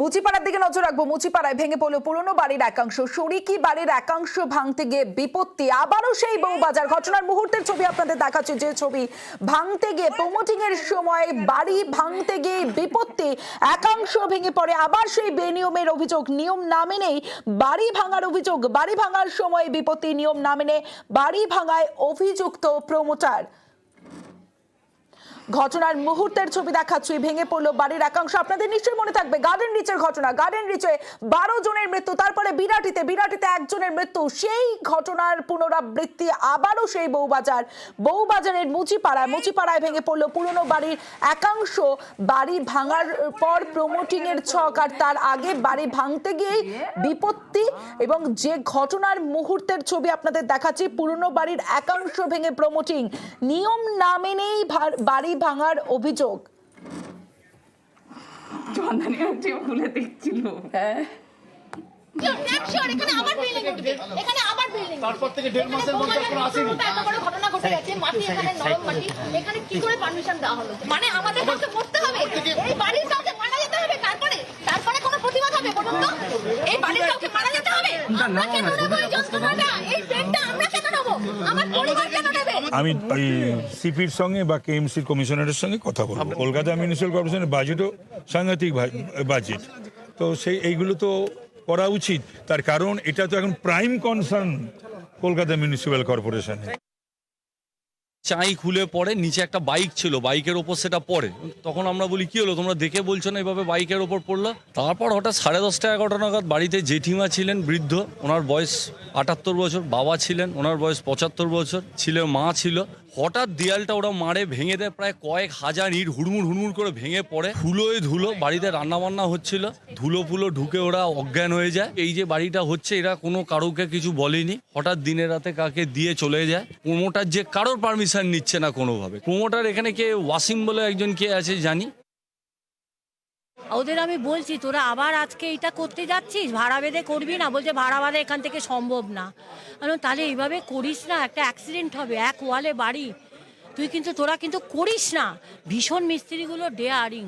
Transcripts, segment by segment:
মুচিপাড়ার দিকে নজর রাখবো। মুচিপাড়ায় ভেঙে পড়ল পুরনো বাড়ির একাংশ। শরিকি বাড়ির একাংশ ভাঙতে গিয়ে বিপত্তি। আবারও সেই বউবাজার ঘটনার মুহূর্তের ছবি আপনাদের দেখাচ্ছি, যে ছবি ভাঙতে গিয়ে প্রমোটিং এর সময় বাড়ি ভাঙতে গিয়ে বিপত্তি, একাংশ ভেঙে পড়ে। আবার সেই বেনিয়মের অভিযোগ, নিয়ম না মেনেই বাড়ি ভাঙার অভিযোগ। বাড়ি ভাঙার সময় বিপত্তি, নিয়ম না মেনে বাড়ি ভাঙায় অভিযুক্ত প্রমোটার। ঘটনার মুহূর্তের ছবি দেখাচ্ছি। ভেঙে পড়লো বাড়ির একাংশ। আপনাদের নিশ্চয়ই মনে থাকবে গার্ডেন রিচের ঘটনা। গার্ডেন রিচে 12 জনের মৃত্যু, তারপরে বিরাটিতে একজনের মৃত্যু। সেই ঘটনার পুনরাবৃত্তি আবারও সেই বউবাজারের মুচিপাড়ায় ভেঙে পড়লো পুরনো বাড়ির একাংশ। বাড়ি ভাঙার পর প্রমোটিং এর ছক, আর তার আগে বাড়ি ভাঙতে গিয়েই বিপত্তি। এবং যে ঘটনার মুহূর্তের ছবি আপনাদের দেখাচ্ছি, পুরনো বাড়ির একাংশ ভেঙে প্রমোটিং, নিয়ম না মেনেই বাড়ি ভাঙার অভিযোগ। খুলে দেখছিল তারপর থেকে 1.5 মাসের মধ্যে কোনো আসেনি। ঘটনা ঘটে গেছে, মাটি এখানে নরম মাটি, এখানে কি করে পারমিশন দেওয়া হলো? মানে আমাদের কাছে করতে হবে, এই বাড়ির কাউকে মারা যেতে হবে, তারপরে কোনো প্রতিবাদ হবে? বলুন তো, এই বাড়ির কাউকে মারা যেতে হবে? আমরা কেন নেব এই যন্ত্রণাটা? এই পেনটা আমরা কেন নেব? আমার পরিবার কেন নেবে? আমি সিপির সঙ্গে বা কেএমসির কমিশনারের সঙ্গে কথা বলবো। কলকাতা মিউনিসিপ্যাল কর্পোরেশনের বাজেটও সাংঘাতিক বাজেট, তো এইগুলো তো করা উচিত। তার কারণ এটা তো এখন প্রাইম কনসার্ন কলকাতা মিউনিসিপ্যাল কর্পোরেশনে। চাই খুলে পড়ে, নিচে একটা বাইক ছিল, বাইকের ওপর সেটা পড়ে। তখন আমরা বলি কি হলো, তোমরা দেখে বলছো না এভাবে বাইকের ওপর পড়লো? তারপর হঠাৎ 10:30 11টা নাগাদ বাড়িতে জেঠিমা ছিলেন, বৃদ্ধ, ওনার বয়স 78 বছর, বাবা ছিলেন, ওনার বয়স 75 বছর, ছেলে মা ছিল। হঠাৎ দেয়ালটা ওরা মারে, ভেঙে দেয়, প্রায় কয়েক হাজার ইট হুড়মুড় করে ভেঙে পড়ে। ধুলো বাড়িতে রান্নাবান্না হচ্ছিল, ধুলো ঢুকে ওরা অজ্ঞান হয়ে যায়। এই যে বাড়িটা হচ্ছে, এরা কোনো কারোকে কিছু বলেনি, হঠাৎ দিনে রাতে কাকে দিয়ে চলে যায়। প্রমোটার যে কারোর পারমিশন নিচ্ছে না কোনোভাবে। প্রমোটার এখানে কে, ওয়াসিম বলে একজন কে আছে জানি। ওদের আমি বলছি, তোরা আবার আজকে এটা করতে যাচ্ছিস, ভাড়া বেঁধে করবি না? বলছে ভাড়া বাঁধা এখান থেকে সম্ভব না। তাহলে এইভাবে করিস না, একটা অ্যাক্সিডেন্ট হবে, এক ওয়ালে বাড়ি, তোরা কিন্তু করিস না। ভীষণ মিস্ত্রিগুলো ডেয়ারিং,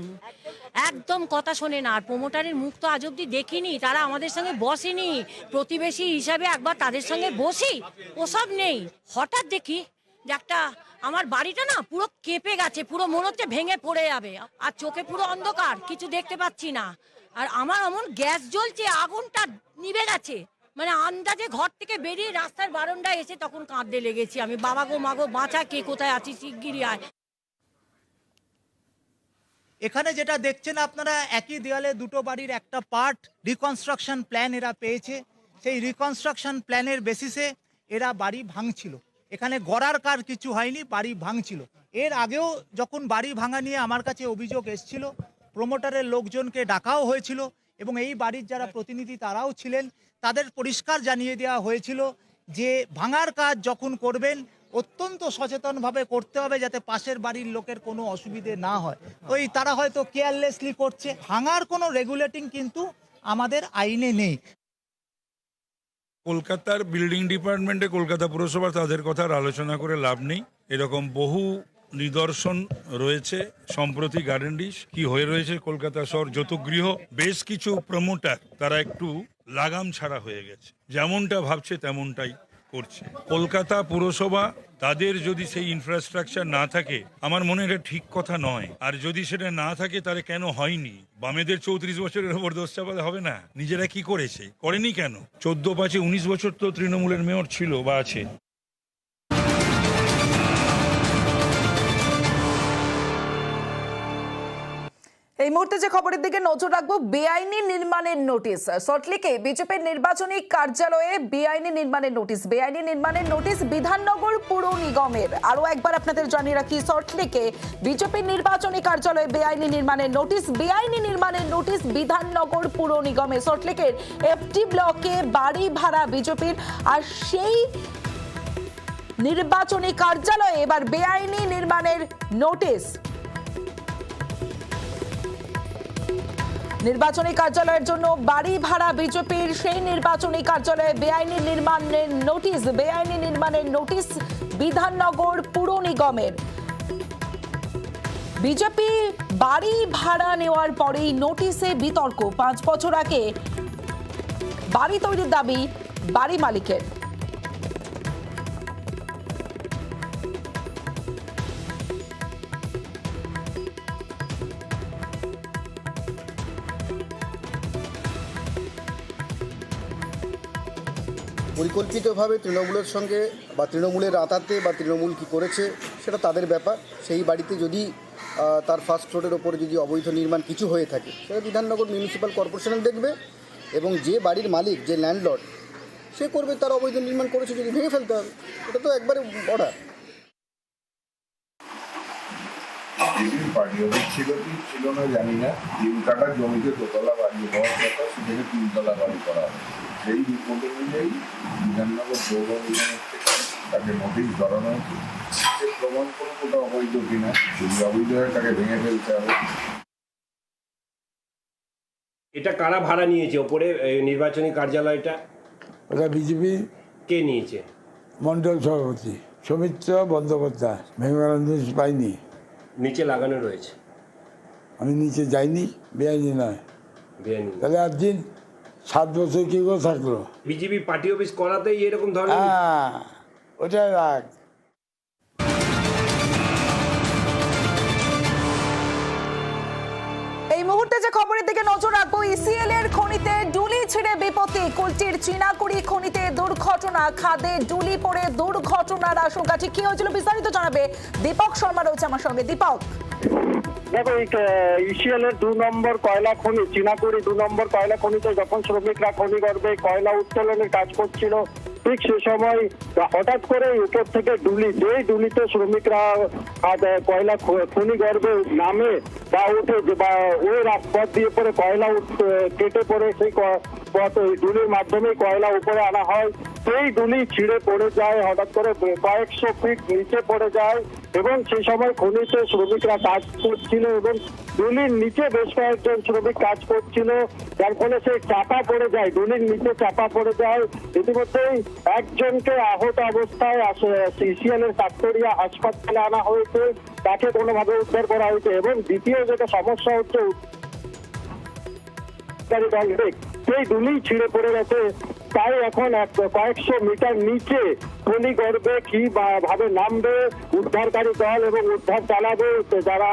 একদম কথা শোনে না। আর প্রমোটারের মুখ তো আজ অব্দি দেখিনি, তারা আমাদের সঙ্গে বসেনি। প্রতিবেশী হিসাবে একবার তাদের সঙ্গে বসি, ওসব নেই। হঠাৎ দেখি যে একটা, আমার বাড়িটা না পুরো কেঁপে গেছে, পুরো মনে হচ্ছে ভেঙে পড়ে যাবে। আর চোখে পুরো অন্ধকার, কিছু দেখতে পাচ্ছি না। আর আমার এমন গ্যাস জ্বলছে, আগুনটা নিভে গেছে। মানে আন্দাজে ঘর থেকে বেরিয়ে রাস্তার বারান্দায় এসে তখন কাঁদতে লেগেছি আমি, বাবা গো মাগো বাঁচা, কে কোথায় আছিস, শিগগিরই আয়। এখানে যেটা দেখছেন আপনারা, একই দেওয়ালে দুটো বাড়ির একটা পার্ট রিকনস্ট্রাকশন প্ল্যান এরা পেয়েছে। সেই রিকনস্ট্রাকশন প্ল্যানের বেসিসে এরা বাড়ি ভাঙছিল। এখানে গড়ার কার কিছু হয়নি, বাড়ি ভাঙছিল। এর আগেও যখন বাড়ি ভাঙা নিয়ে আমার কাছে অভিযোগ এসেছিল, প্রমোটারের লোকজনকে ডাকাও হয়েছিল এবং এই বাড়ির যারা প্রতিনিধি তারাও ছিলেন, তাদের পরিষ্কার জানিয়ে দেওয়া হয়েছিল যে ভাঙার কাজ যখন করবেন অত্যন্ত সচেতনভাবে করতে হবে, যাতে পাশের বাড়ির লোকের কোনো অসুবিধে না হয়। তারা হয়তো কেয়ারলেসলি করছে। ভাঙার কোনো রেগুলেটিং কিন্তু আমাদের আইনে নেই। কলকাতার বিল্ডিং ডিপার্টমেন্টে কলকাতা পুরসভা, তাদের কথা আলোচনা করে লাভ নেই। এরকম বহু নিদর্শন রয়েছে। সম্প্রতি গার্ডেন রিচ কি হয়ে রয়েছে কলকাতা শহর যতগৃহ, বেশ কিছু প্রমোটার তারা একটু লাগাম ছাড়া হয়ে গেছে, যেমনটা ভাবছে তেমনটাই করছে। কলকাতা পুরসভা, তাদের যদি সেই ইনফ্রাস্ট্রাকচার না থাকে, আমার মনে এটা ঠিক কথা নয়। আর যদি সেটা না থাকে তাহলে কেন হয়নি? বামেদের 34 বছরের ওপর দোষ চাপালে হবে না। নিজেরা কি করেছে, করেনি কেন? 14-5-19 বছর তো তৃণমূলের মেয়র ছিল বা আছে। এই মুহূর্তে যে খবরের দিকে নজর রাখবো, বেআইনি নির্মাণের নোটিশ। সল্টলেকে বিজেপির নির্বাচনী কার্যালয়ে বেআইনি নির্মাণের নোটিশ বিধাননগর পুর নিগমের। আরো একবার আপনাদের জানিয়ে রাখি, সল্টলেকে বিজেপির নির্বাচনী কার্যালয়ে বেআইনি নির্মাণের নোটিশ বিধাননগর পুর নিগমে। সল্টলেকের এফটি ব্লকে বাড়ি ভাড়া বিজেপির, আর সেই নির্বাচনী কার্যালয়ে এবার বেআইনি নির্মাণের নোটিশ। নির্বাচনী কার্যালয়ের জন্য বাড়ি ভাড়া বিজেপির, সেই নির্বাচনী কার্যালয়ে বেআইনি নির্মাণের নোটিশ বিধাননগর পুর নিগমের। বিজেপি বাড়ি ভাড়া নেওয়ার পরেই নোটিশে বিতর্ক। 5 বছর আগে বাড়ি তৈরির দাবি বাড়ি মালিকের। পরিকল্পিতভাবে তৃণমূলের সঙ্গে বা তৃণমূলের আতাতে বা তৃণমূল কী করেছে সেটা তাদের ব্যাপার। সেই বাড়িতে যদি তার ফার্স্ট ফ্লোরের ওপরে যদি অবৈধ নির্মাণ কিছু হয়ে থাকে সেটা বিধাননগর মিউনিসিপ্যাল কর্পোরেশন দেখবে, এবং যে বাড়ির মালিক, যে ল্যান্ডলর্ড, সে করবে। তার অবৈধ নির্মাণ করেছে যদি ভেঙে ফেলতে হবে, এটা তো একবারে অর্ডার। পার্টি অফিস ছিল কি ছিল না জানি না, 3 কাঠা জমিতে দোতলা বাড়ি হওয়ার কথা, সেখানে 3তলা বাড়ি করা হয়। সেই রিপোর্ট অনুযায়ী বিধাননগর পৌর নিগমের থেকে তাকে নোটিশ ধরানো হয়েছে। সে প্রমাণ কোনো কোটা অবৈধ কিনা, যদি অবৈধ হয় তাকে ভেঙে ফেলতে হবে। এটা কারা ভাড়া নিয়েছে ওপরে নির্বাচনী কার্যালয়টা? ওটা বিজেপি কে নিয়েছে? মন্ডল সভাপতি সৌমিত্র বন্দ্যোপাধ্যায়। ভেঙে পাইনি, নিচে লাগানো রয়েছে। আমি নিচে যাইনি, বেআইনি নয়। বেআইনি। তাহলে আর দিন 7 বছর কি করে থাকলো? বিজেপি পার্টি অফিস করাতেই এরকম ধরনের। হ্যাঁ, ওটাই রাখ। এই মুহূর্তে যে খবরের দিকে নজর রাখবো, ইসিএল এর খনিতে ডুলি ছিঁড়ে বিপত্তি। কুলটির চীনাকুড়ি খনিতে দুর্ঘটনা, খাদে ডুলি পড়ে দুর্ঘটনার আশঙ্কা। ঠিক কি হয়েছিল বিস্তারিত জানাবে দীপক শর্মা, রয়েছে আমার সঙ্গে। দীপক, দেখো, ইসিএল এর 2 নম্বর কয়লা খনি, চীনাকুড়ি 2 নম্বর কয়লা খনিতে যখন শ্রমিকরা খনি গর্ভে কয়লা উত্তোলনের কাজ করছিল, ঠিক সে সময় হঠাৎ করে উপর থেকে ডুলি, যেই ডুলিতে শ্রমিকরা কয়লা খনি গর্ভে নামে বা উঠে বা ওই রাজপথ দিয়ে পরে কয়লা কেটে পড়ে সেই পথ ওই ডুলির মাধ্যমে কয়লা উপরে আনা হয়। সেই ডুলি ছিঁড়ে পড়ে যায়, হঠাৎ করে কয়েকশো ফিট নিচে পড়ে যায়, এবং সেই সময় খনিতে শ্রমিকরা কাজ করছিল এবং ডুলির নিচে বেশ কয়েকজন শ্রমিক কাজ করছিল, যার ফলে সে চাপা পড়ে যায়, ডুলির নিচে চাপা পড়ে যায়। ইতিমধ্যেই একজনকে আহত অবস্থায় ইসিএল এর কাকতরিয়া হাসপাতালে আনা হয়েছে, তাকে কোনোভাবে উদ্ধার করা হয়েছে। এবং দ্বিতীয় যেটা সমস্যা হচ্ছে, সেই ডুলি ছিঁড়ে পড়ে গেছে, তাই এখন কয়েকশো মিটার নিচে খনি গর্ভে কি ভাবে নামবে উদ্ধারকারী দল এবং উদ্ধার চালাবে যারা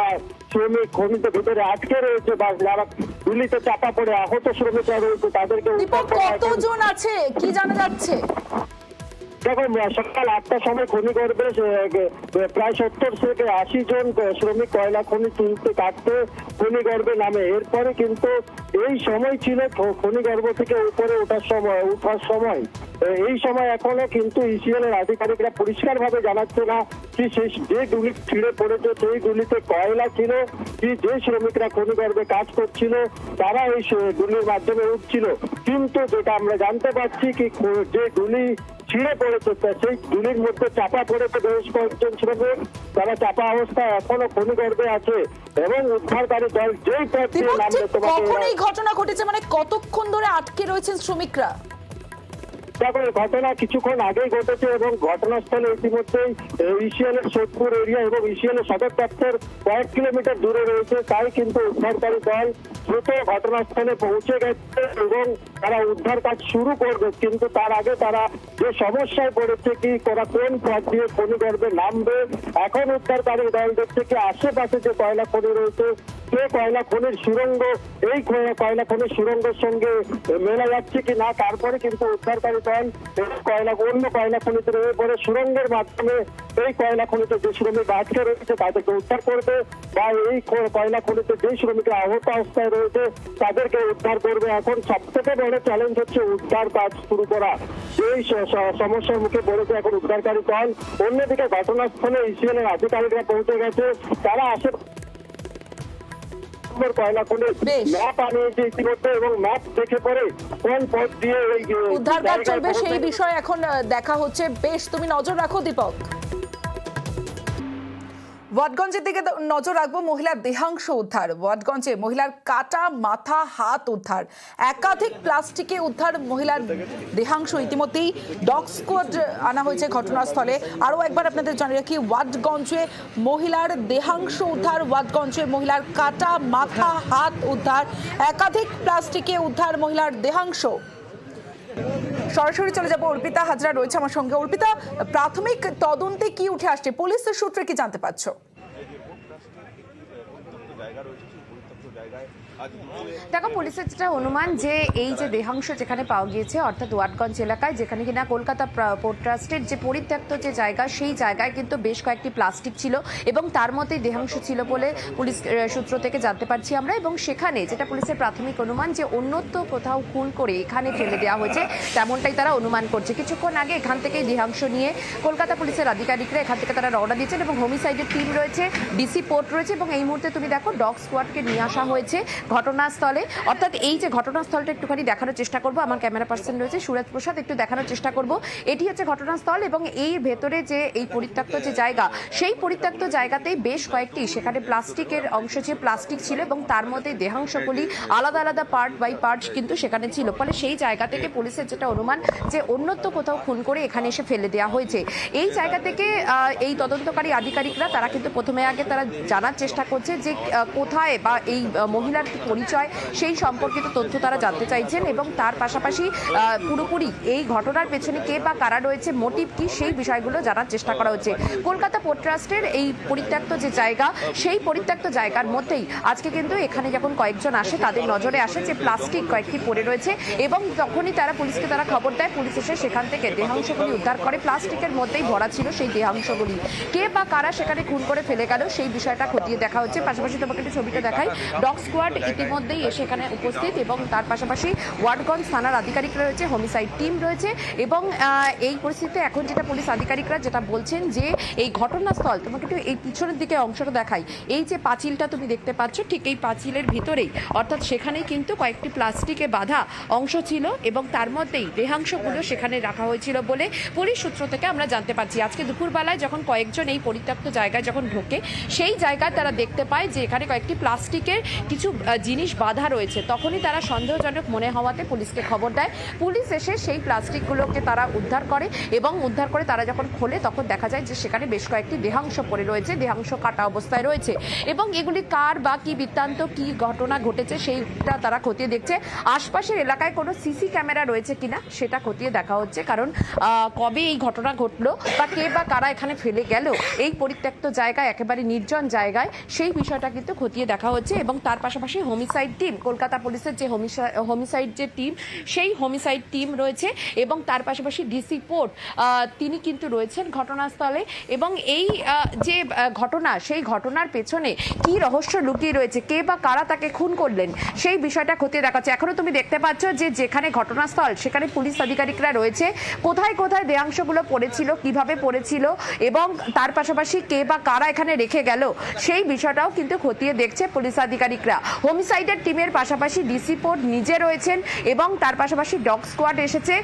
শ্রমিক খনিতে ভিতরে আটকে রয়েছে বা যারা ডুলিতে চাপা পড়ে আহত শ্রমিকরা রয়েছে তাদেরকে উদ্ধার করা। কতজন আছে কি জানা যাচ্ছে? দেখো, সকাল 8টার সময় খনি গর্ভে প্রায় 70 থেকে 80 জন শ্রমিক কয়লা খনি তুলতে কাটতে খনি গর্ভে নামে। এরপরে কিন্তু এই সময় ছিল খনি গর্ভ থেকে উপরে ওঠার সময়। এই সময় এখনো কিন্তু ইসিএল এর আধিকারিকরা পরিষ্কার ভাবে জানাচ্ছে না কি সেই যে ডুলি ছিঁড়ে পড়েছে সেই ডুলিতে কয়লা ছিল কি যে শ্রমিকরা খনি গর্ভে কাজ করছিল তারা এই ডুলির মাধ্যমে উঠছিল। কিন্তু যেটা আমরা জানতে পারছি কি যে ডুলি ছিঁড়ে পড়েছে সেই ডুলির মধ্যে চাপা পড়েছে বেশ কয়েকজন শ্রমিক, তারা চাপা অবস্থায় এখনো খনি গর্ভে আছে এবং উদ্ধারকারী দল যেই পথ দিয়ে নামবে। কখন এই ঘটনা ঘটেছে, মানে কতক্ষণ ধরে আটকে রয়েছেন শ্রমিকরা? দেখো, ঘটনা কিছুক্ষণ আগেই ঘটেছে এবং ঘটনাস্থলে ইতিমধ্যেই ইসিএল এর সোদপুর এরিয়া এবং ইসিএল এর সদর দপ্তর কয়েক কিলোমিটার দূরে রয়েছে, তাই কিন্তু উদ্ধারকারী দল দ্রুত ঘটনাস্থলে পৌঁছে গেছে এবং তারা উদ্ধার কাজ শুরু করবে। কিন্তু তার আগে তারা যে সমস্যায় পড়েছে কি তারা কোন পথ দিয়ে খনি গর্ভে নামবে, এখন উদ্ধারকারী দল দেখছে কি আশেপাশে যে কয়লা খনি রয়েছে সে কয়লা খনির সুড়ঙ্গ এই কয়লা খনির সুড়ঙ্গের সঙ্গে মেলা যাচ্ছে কি না, তারপরে কিন্তু উদ্ধারকারী দল অন্য কয়লা খনিতে রয়ে পড়ে সুড়ঙ্গের মাধ্যমে এই কয়লা খনিতে যে শ্রমিক আটকে রয়েছে তাদেরকে উদ্ধার করবে বা এই কয়লা খনিতে যে শ্রমিকরা আহত অবস্থায় রয়েছে তাদেরকে উদ্ধার করবে। এখন সব থেকে বড় চ্যালেঞ্জ হচ্ছে উদ্ধার কাজ শুরু করা, এই সমস্যার মুখে পড়েছে এখন উদ্ধারকারী দল। অন্যদিকে ঘটনাস্থলে ইসিএল এর আধিকারিকরা পৌঁছে গেছে, তারা আসে কয়লা খনির ম্যাপ আনিয়েছে ইতিমধ্যে এবং ম্যাপ দেখে পরে কোন পথ দিয়ে উদ্ধার কাজ চলবে সেই বিষয়ে এখন দেখা হচ্ছে। বেশ, তুমি নজর রাখো দীপক। ওয়াটগঞ্জের দিকে নজর রাখবো। মহিলার দেহাংশ উদ্ধার। ওয়াটগঞ্জে মহিলার কাটা মাথা হাত উদ্ধার। একাধিক প্লাস্টিকে উদ্ধার মহিলার দেহাংশ। ইতিমধ্যেই ডগ স্কোয়াড আনা হয়েছে ঘটনাস্থলে। আরও একবার আপনাদের জানিয়ে রাখি, ওয়াটগঞ্জে মহিলার দেহাংশ উদ্ধার। ওয়াটগঞ্জে মহিলার কাটা মাথা হাত উদ্ধার। একাধিক প্লাস্টিকে উদ্ধার মহিলার দেহাংশ। সরাসরি চলে যাবো, অর্পিতা হাজরা রয়েছে আমার সঙ্গে। অর্পিতা, প্রাথমিক তদন্তে কি উঠে আসছে, পুলিশের সূত্রে কি জানতে পারছো? দেখো, পুলিশের যেটা অনুমান যে এই যে দেহাংশ যেখানে পাওয়া গিয়েছে অর্থাৎ ওয়াটগঞ্জ এলাকায়, যেখানে কিনা কলকাতা পোর্ট ট্রাস্টের যে পরিত্যক্ত যে জায়গা, সেই জায়গায় কিন্তু বেশ কয়েকটি প্লাস্টিক ছিল এবং তার মধ্যেই দেহাংশ ছিল বলে পুলিশ সূত্র থেকে জানতে পারছি আমরা। এবং সেখানে যেটা পুলিশের প্রাথমিক অনুমান যে অন্যত্র কোথাও খুন করে এখানে ফেলে দেওয়া হয়েছে, তেমনটাই তারা অনুমান করছে। কিছুক্ষণ আগে এখান থেকেই দেহাংশ নিয়ে কলকাতা পুলিশের আধিকারিকরা এখান থেকে তারা রওনা দিয়েছেন এবং হোমিসাইডের টিম রয়েছে, ডিসি পোর্ট রয়েছে এবং এই মুহূর্তে তুমি দেখো ডগ স্কোয়াডকে নিয়ে আসা হয়েছে ঘটনাস্থলে। অর্থাৎ এই যে ঘটনাস্থলটা একটুখানি দেখানোর চেষ্টা করবো, আমার ক্যামেরা পার্সন রয়েছে সুরজ প্রসাদ, একটু দেখানোর চেষ্টা করব। এটি হচ্ছে ঘটনাস্থল এবং এই ভেতরে যে এই পরিত্যক্ত যে জায়গা, সেই পরিত্যক্ত জায়গাতেই বেশ কয়েকটি সেখানে প্লাস্টিকের অংশ যে প্লাস্টিক ছিল এবং তার মধ্যে দেহাংশগুলি আলাদা আলাদা পার্ট বাই পার্ট কিন্তু সেখানে ছিল। ফলে সেই জায়গা থেকে পুলিশের যেটা অনুমান যে অন্যত্র কোথাও খুন করে এখানে এসে ফেলে দেওয়া হয়েছে। এই জায়গা থেকে এই তদন্তকারী আধিকারিকরা তারা কিন্তু প্রথমে আগে তারা জানার চেষ্টা করছে যে কোথায় বা এই মহিলার পরিচয়, সেই সম্পর্কিত তথ্য তারা জানতে চাইছেন এবং তার পাশাপাশি পুরোপুরি এই ঘটনার পেছনে কে বা কারা রয়েছে, মোটিভ কি, সেই বিষয়গুলো জানার চেষ্টা করা হচ্ছে। কলকাতা পোর্ট ট্রাস্টের এই পরিত্যক্ত যে জায়গা, সেই পরিত্যক্ত জায়গার মধ্যেই আজকে কিন্তু এখানে যখন কয়েকজন আসে তাদের নজরে আসে যে প্লাস্টিক কয়েকটি পড়ে রয়েছে এবং তখনই তারা পুলিশকে তারা খবর দেয়। পুলিশ এসে সেখান থেকে দেহাংশগুলি উদ্ধার করে। প্লাস্টিকের মধ্যেই ভরা ছিল সেই দেহাংশগুলি। কে বা কারা সেখানে খুন করে ফেলে গেল সেই বিষয়টা খতিয়ে দেখা হচ্ছে। পাশাপাশি তোমাকে একটু ছবিটা দেখাই, ডগ স্কোয়াড ইতিমধ্যেই এসে এখানে উপস্থিত এবং তার পাশাপাশি ওয়াটগঞ্জ থানার আধিকারিকরা রয়েছে, হোমিসাইড টিম রয়েছে এবং এই পরিস্থিতিতে এখন যেটা পুলিশ আধিকারিকরা যেটা বলছেন যে এই ঘটনাস্থল, তোমাকে একটু এই পিছনের দিকে অংশটা দেখাই, এই যে পাঁচিলটা তুমি দেখতে পাচ্ছ, ঠিক এই পাঁচিলের ভিতরেই অর্থাৎ সেখানেই কিন্তু কয়েকটি প্লাস্টিকে বাঁধা অংশ ছিল এবং তার মধ্যেই দেহাংশগুলো সেখানে রাখা হয়েছিল বলে পুলিশ সূত্র থেকে আমরা জানতে পারছি। আজকে দুপুরবেলায় যখন কয়েকজন এই পরিত্যক্ত জায়গায় যখন ঢোকে, সেই জায়গায় তারা দেখতে পায় যে এখানে কয়েকটি প্লাস্টিকের কিছু জিনিস বাঁধা রয়েছে। তখনই তারা সন্দেহজনক মনে হওয়াতে পুলিশকে খবর দেয়। পুলিশ এসে সেই প্লাস্টিকগুলোকে তারা উদ্ধার করে এবং উদ্ধার করে তারা যখন খোলে তখন দেখা যায় যে সেখানে বেশ কয়েকটি দেহাংশ পড়ে রয়েছে, দেহাংশ কাটা অবস্থায় রয়েছে এবং এগুলি কার বা কি বৃত্তান্ত, কি ঘটনা ঘটেছে সেইটা তারা খতিয়ে দেখছে। আশপাশের এলাকায় কোনো সিসি ক্যামেরা রয়েছে কিনা সেটা খতিয়ে দেখা হচ্ছে, কারণ কবে এই ঘটনা ঘটলো বা কে বা কারা এখানে ফেলে গেল এই পরিত্যক্ত জায়গায়, একেবারে নির্জন জায়গায়, সেই বিষয়টা কিন্তু খতিয়ে দেখা হচ্ছে। এবং তার পাশাপাশি হোমিসাইড টিম, কলকাতা পুলিশের যে হোমিসাইড যে টিম, সেই হোমিসাইড টিম রয়েছে এবং তার পাশাপাশি ডিসি পোর্ট তিনি কিন্তু রয়েছেন ঘটনাস্থলে এবং এই যে ঘটনা, সেই ঘটনার পেছনে কি রহস্য লুকিয়ে রয়েছে, কে বা কারা তাকে খুন করলেন, সেই বিষয়টা খতিয়ে দেখাচ্ছে। এখনো তুমি দেখতে পাচ্ছ যে যেখানে ঘটনাস্থল সেখানে পুলিশ আধিকারিকরা রয়েছে, কোথায় কোথায় দেহাংশগুলো পড়েছিল, কিভাবে পড়েছিল এবং তার পাশাপাশি কে বা কারা এখানে রেখে গেল, সেই বিষয়টাও কিন্তু খতিয়ে দেখছে পুলিশ আধিকারিকরা। হোমিসাইডের টিমের পাশাপাশি ডিসি পোর্ট নিজে রয়েছেন এবং তার পাশাপাশি ডগ স্কোয়াড এসেছে।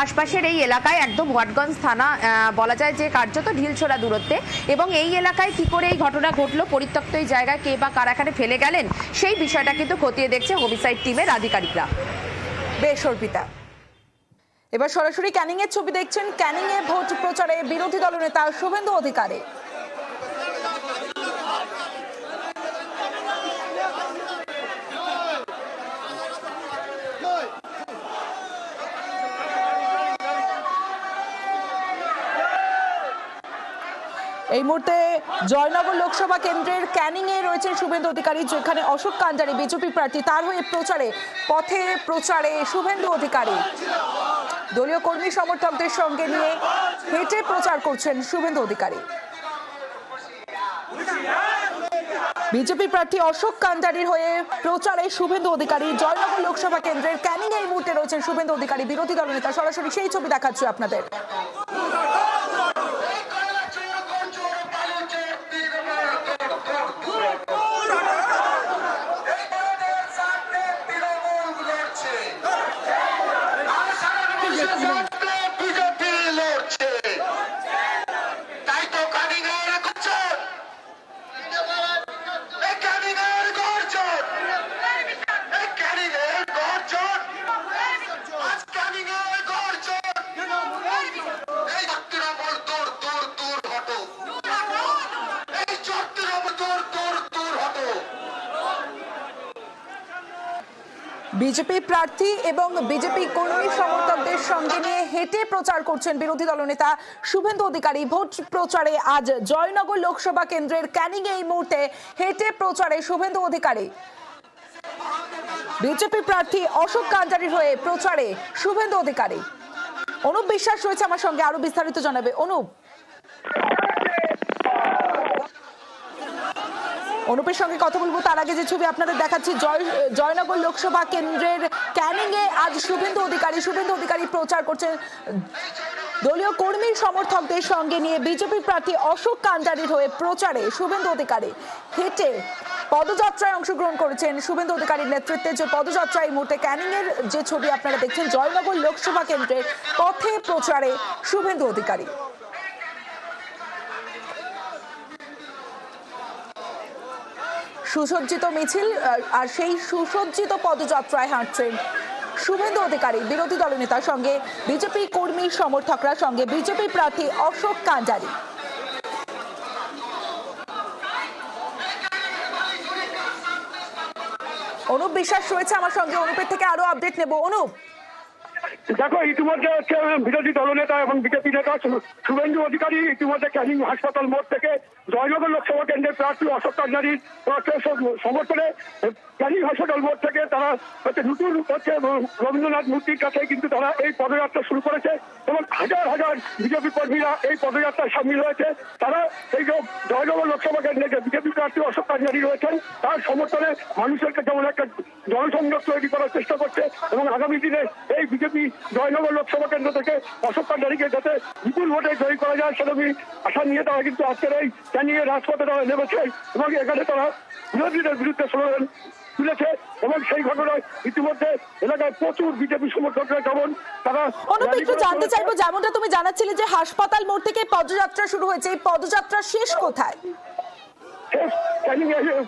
আশপাশের এই এলাকায় একদম ওয়াটগঞ্জ থানা বলা যায় যে কার্যত ঢিলছোড়া দূরত্বে এবং এই এলাকায় কি করে এই ঘটনা ঘটলো, পরিত্যক্ত এই জায়গায় কে বা কারা এখানে ফেলে গেলেন, সেই বিষয়টা কিন্তু খতিয়ে দেখছে হোমিসাইড টিমের আধিকারিকরা। বেশ অর্পিতা, এবার সরাসরি ক্যানিং এর ছবি দেখছেন। ক্যানিং এ ভোট প্রচারে বিরোধী দলনেতা শুভেন্দু অধিকারী। এই মুহূর্তে জয়নগর লোকসভা কেন্দ্রের ক্যানিং এ রয়েছেন শুভেন্দু অধিকারী, যেখানে অশোক কান্ডারি বিজেপি প্রার্থী, তার হয়ে পথে প্রচারে শুভেন্দু অধিকারী দলীয় কর্মী সমর্থকদের সঙ্গে নিয়ে হেঁটে প্রচার করছেন শুভেন্দু অধিকারী। বিজেপি প্রার্থী অশোক কান্ডারির হয়ে প্রচারে শুভেন্দু অধিকারী। জয়নগর লোকসভা কেন্দ্রের ক্যানিং এই মুহূর্তে রয়েছেন শুভেন্দু অধিকারী, বিরোধী দলনেতা। সরাসরি সেই ছবি দেখাচ্ছি আপনাদের। বিজেপি প্রার্থী এবং বিজেপি কর্মী সমর্থকদের সঙ্গে নিয়ে হেঁটে প্রচার করছেন বিরোধী দলনেতা শুভেন্দু অধিকারী। ভোট প্রচারে আজ জয়নগর লোকসভা কেন্দ্রের ক্যানিং এই মুহূর্তে হেঁটে প্রচারে শুভেন্দু অধিকারী। বিজেপি প্রার্থী অশোক কান্ডারির হয়ে প্রচারে শুভেন্দু অধিকারী। অনুপ বিশ্বাস রয়েছে আমার সঙ্গে, আরো বিস্তারিত জানাবে অনুপ। অনুপের সঙ্গে কথা বলবো, তার আগে যে ছবি আপনাদের দেখাচ্ছি জয়নগর লোকসভা কেন্দ্রের ক্যানিং এ আজ শুভেন্দু অধিকারী প্রচার করছেন দলীয় কর্মী সমর্থকদের সঙ্গে নিয়ে। বিজেপি প্রার্থী অশোক কান্ডারির হয়ে প্রচারে শুভেন্দু অধিকারী হেঁটে পদযাত্রায় অংশগ্রহণ করেছেন। শুভেন্দু অধিকারীর নেতৃত্বে যে পদযাত্রা এই মুহূর্তে ক্যানিং এর যে ছবি আপনারা দেখছেন, জয়নগর লোকসভা কেন্দ্রের পথে প্রচারে শুভেন্দু অধিকারী। সুসজ্জিত মিছিল আর সেই সুসজ্জিত পদযাত্রায় হাঁটছেন শুভেন্দু অধিকারী। বিরোধী দলনেতার সঙ্গে বিজেপি কর্মী সমর্থকরা সঙ্গে বিজেপি প্রার্থী অশোক কান্ডারি। অনুপ বিশ্বাস রয়েছে আমার সঙ্গে, অনুপের থেকে আরো আপডেট নেব। অনুপ, দেখো, ইতিমধ্যে হচ্ছে বিরোধী দলনেতা এবং বিজেপি নেতা শুভেন্দু অধিকারী ইতিমধ্যে ক্যানিং হাসপাতাল মোড় থেকে জয়নগর লোকসভা কেন্দ্রের প্রার্থী অশোক কান্ডারির সমর্থনে ক্যানিং হাসপাতাল মোড় থেকে তারা হচ্ছে নতুন হচ্ছে রবীন্দ্রনাথ মূর্তির কাছে কিন্তু তারা এই পদযাত্রা শুরু করেছে এবং হাজার হাজার বিজেপি কর্মীরা এই পদযাত্রায় সামিল হয়েছে। তারা এই যে জয়নগর লোকসভা কেন্দ্রে যে বিজেপি প্রার্থী অশোক কান্ডারি রয়েছেন তার সমর্থনে মানুষের যেমন একটা জনসংযোগ তৈরি করার চেষ্টা করছে এবং আগামী দিনে এই বিজেপি জয়নগর লোকসভা কেন্দ্র থেকে অশোক কান্ডারিকে যাতে বিপুল ভোটে জয়ী করা যায় সেরকমই আশা নিয়ে তারা কিন্তু আজকের এই ক্যানিং এর রাজপথে তারা নেমেছে এবং এখানে তারা বিরোধীদের বিরুদ্ধে স্লোগান তুলেছে এবং সেই ঘটনায় ইতিমধ্যে এলাকায় প্রচুর বিজেপি সমর্থকরা যেমন তারা। অনুপ, একটু জানতে চাইবো, যেমনটা তুমি জানাচ্ছিলে যে হাসপাতাল মোড় থেকে পদযাত্রা শুরু হয়েছে, এই পদযাত্রা শেষ কোথায়?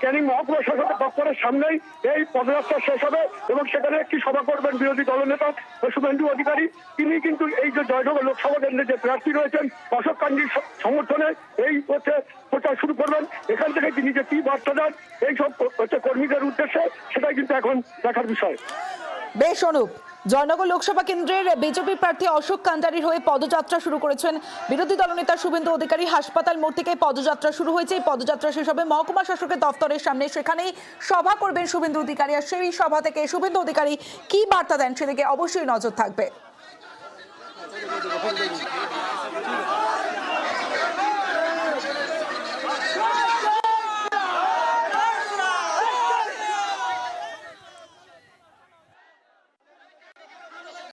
ক্যানিং মহকুমা শাসকের দপ্তরের সামনেই এই পদযাত্রা শেষ হবে এবং সেখানে একটি সভা করবেন বিরোধী দলনেতা শুভেন্দু অধিকারী। তিনি কিন্তু এই যে জয়নগর লোকসভা কেন্দ্রে যে প্রার্থী রয়েছেন অশোক কান্ডারির সমর্থনে এই হচ্ছে প্রচার শুরু করবেন। এখান থেকে তিনি যে কি বার্তা দেন এই সব হচ্ছে কর্মীদের উদ্দেশ্যে, সেটাই কিন্তু এখন দেখার বিষয়। বেশ অনুপ, জয়নগর লোকসভা কেন্দ্রের বিজেপি প্রার্থী অশোক কান্ডারির হয়ে পদযাত্রা শুরু করেছেন বিরোধী দলনেতা শুভেন্দু অধিকারী। হাসপাতাল মোড় থেকে পদযাত্রা শুরু হয়েছে, এই পদযাত্রা শেষ হবে মহকুমা শাসকের দপ্তরের সামনে, সেখানেই সভা করবেন শুভেন্দু অধিকারী। আর সেই সভা থেকে শুভেন্দু অধিকারী কি বার্তা দেন সেদিকে অবশ্যই নজর থাকবে।